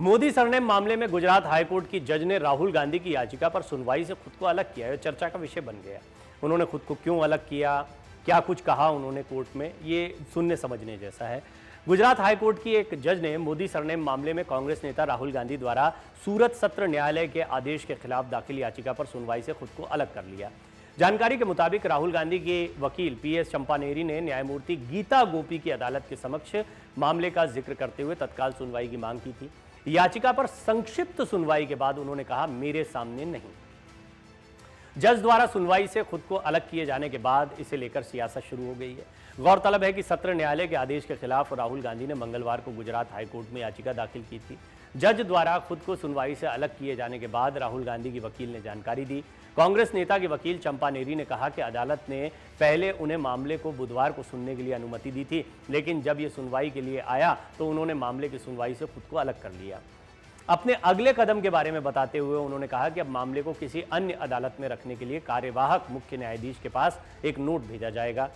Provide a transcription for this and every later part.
Modi surname मामले में Gujarat high court की जज ने राहुल गांधी की याचिका पर सुनवाई से खुद को अलग किया है। चर्चा का विषय बन गया। उन्होंने खुद को क्यों अलग किया, क्या कुछ कहा उन्होंने कोर्ट में, ये सुनने समझने जैसा है। गुजरात हाईकोर्ट की एक जज ने मोदी सरनेम मामले में कांग्रेस नेता राहुल गांधी द्वारा सूरत सत्र न्यायालय के आदेश के खिलाफ दाखिल याचिका पर सुनवाई से खुद को अलग कर लिया। जानकारी के मुताबिक राहुल गांधी के वकील पीएस चंपानेरी ने न्यायमूर्ति गीता गोपी की अदालत के समक्ष मामले का जिक्र करते हुए तत्काल सुनवाई की मांग की थी। याचिका पर संक्षिप्त सुनवाई के बाद उन्होंने कहा, मेरे सामने नहीं। जज द्वारा सुनवाई से खुद को अलग किए जाने के बाद इसे लेकर सियासत शुरू हो गई है। गौरतलब है कि सत्र न्यायालय के आदेश के खिलाफ राहुल गांधी ने मंगलवार को गुजरात हाईकोर्ट में याचिका दाखिल की थी। जज द्वारा खुद को सुनवाई से अलग किए जाने के बाद राहुल गांधी की वकील ने जानकारी दी। कांग्रेस नेता के वकील चंपानेरी ने कहा कि अदालत ने पहले उन्हें मामले को बुधवार को सुनने के लिए अनुमति दी थी, लेकिन जब ये सुनवाई के लिए आया तो उन्होंने मामले की सुनवाई से खुद को अलग कर लिया। अपने अगले कदम के बारे में बताते हुए उन्होंने कहा कि अब मामले को किसी अन्य अदालत में रखने के लिए कार्यवाहक मुख्य न्यायाधीश के पास एक नोट भेजा जाएगा।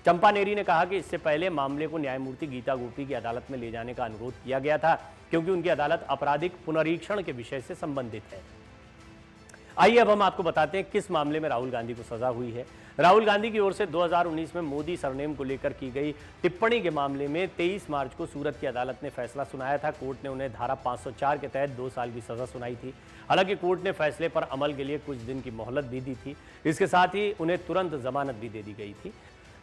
चंपानेरी ने कहा कि इससे पहले मामले को न्यायमूर्ति गीता गोपी की अदालत में ले जाने का अनुरोध किया गया था, क्योंकि उनकी अदालत आपराधिक पुनरीक्षण के विषय से संबंधित है। आइए अब हम आपको बताते हैं किस मामले में राहुल गांधी को सजा हुई है। राहुल गांधी की ओर से 2019 में मोदी सरनेम को लेकर की गई टिप्पणी के मामले में 23 मार्च को सूरत की अदालत ने फैसला सुनाया था। कोर्ट ने उन्हें धारा 504 के तहत 2 साल की सजा सुनाई थी। हालांकि कोर्ट ने फैसले पर अमल के लिए कुछ दिन की मोहलत भी दी थी। इसके साथ ही उन्हें तुरंत जमानत भी दे दी गई थी।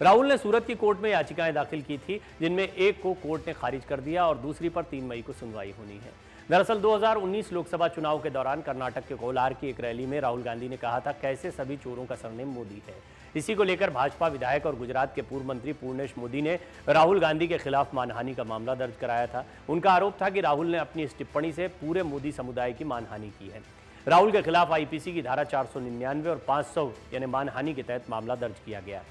राहुल ने सूरत की कोर्ट में याचिकाएं दाखिल की थी, जिनमें एक को कोर्ट ने खारिज कर दिया और दूसरी पर 3 मई को सुनवाई होनी है। दरअसल 2019 लोकसभा चुनाव के दौरान कर्नाटक के कोलार की एक रैली में राहुल गांधी ने कहा था, कैसे सभी चोरों का सरनेम मोदी है। इसी को लेकर भाजपा विधायक और गुजरात के पूर्व मंत्री पूर्णेश मोदी ने राहुल गांधी के खिलाफ मानहानि का मामला दर्ज कराया था। उनका आरोप था कि राहुल ने अपनी इस टिप्पणी से पूरे मोदी समुदाय की मानहानि की है। राहुल के खिलाफ आईपीसी की धारा 499 और 500 यानी मानहानि के तहत मामला दर्ज किया गया।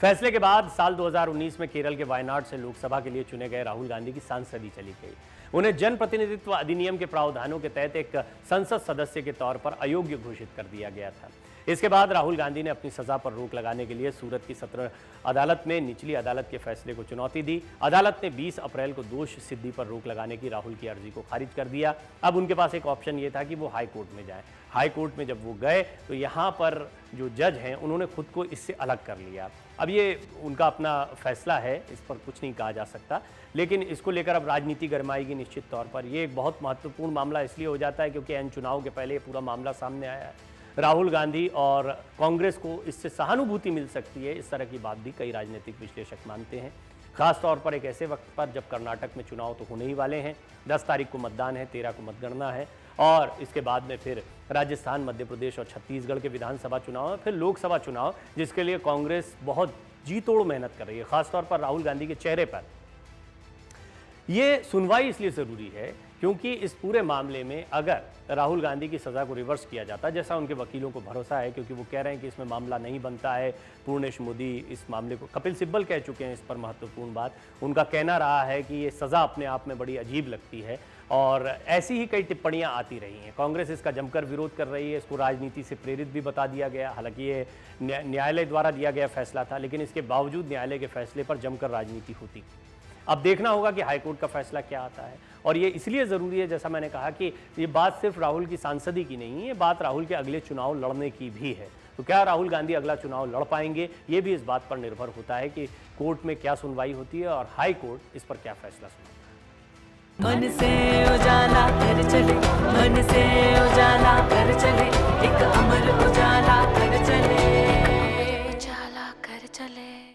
फैसले के बाद साल 2019 में केरल के वायनाड से लोकसभा के लिए चुने गए राहुल गांधी की सांसदी चली गई। उन्हें जनप्रतिनिधित्व अधिनियम के प्रावधानों के तहत एक संसद सदस्य के तौर पर अयोग्य घोषित कर दिया गया था। इसके बाद राहुल गांधी ने अपनी सजा पर रोक लगाने के लिए सूरत की सत्र अदालत में निचली अदालत के फैसले को चुनौती दी। अदालत ने 20 अप्रैल को दोष सिद्धि पर रोक लगाने की राहुल की अर्जी को खारिज कर दिया। अब उनके पास एक ऑप्शन ये था कि वो हाई कोर्ट में जाएं। हाई कोर्ट में जब वो गए तो यहाँ पर जो जज हैं उन्होंने खुद को इससे अलग कर लिया। अब ये उनका अपना फैसला है, इस पर कुछ नहीं कहा जा सकता, लेकिन इसको लेकर अब राजनीति गरमाएगी निश्चित तौर पर। ये एक बहुत महत्वपूर्ण मामला इसलिए हो जाता है क्योंकि एन चुनाव के पहले ये पूरा मामला सामने आया है। राहुल गांधी और कांग्रेस को इससे सहानुभूति मिल सकती है, इस तरह की बात भी कई राजनीतिक विश्लेषक मानते हैं। खासतौर पर एक ऐसे वक्त पर जब कर्नाटक में चुनाव तो होने ही वाले हैं। 10 तारीख को मतदान है, 13 को मतगणना है और इसके बाद में फिर राजस्थान, मध्य प्रदेश और छत्तीसगढ़ के विधानसभा चुनाव, फिर लोकसभा चुनाव, जिसके लिए कांग्रेस बहुत जी तोड़ मेहनत कर रही है। खासतौर पर राहुल गांधी के चेहरे पर यह सुनवाई इसलिए जरूरी है क्योंकि इस पूरे मामले में अगर राहुल गांधी की सज़ा को रिवर्स किया जाता, जैसा उनके वकीलों को भरोसा है, क्योंकि वो कह रहे हैं कि इसमें मामला नहीं बनता है। पूर्णेश मोदी इस मामले को, कपिल सिब्बल कह चुके हैं इस पर महत्वपूर्ण बात। उनका कहना रहा है कि ये सज़ा अपने आप में बड़ी अजीब लगती है और ऐसी ही कई टिप्पणियां आती रही हैं। कांग्रेस इसका जमकर विरोध कर रही है, इसको राजनीति से प्रेरित भी बता दिया गया। हालांकि ये न्यायालय द्वारा दिया गया फैसला था, लेकिन इसके बावजूद न्यायालय के फैसले पर जमकर राजनीति होती। अब देखना होगा कि हाईकोर्ट का फैसला क्या आता है। और ये इसलिए ज़रूरी है, जैसा मैंने कहा, कि ये बात सिर्फ राहुल की सांसदी की नहीं है, ये बात राहुल के अगले चुनाव लड़ने की भी है। तो क्या राहुल गांधी अगला चुनाव लड़ पाएंगे, ये भी इस बात पर निर्भर होता है कि कोर्ट में क्या सुनवाई होती है और हाई कोर्ट इस पर क्या फैसला सुनाता है। मन से उजाला कर चले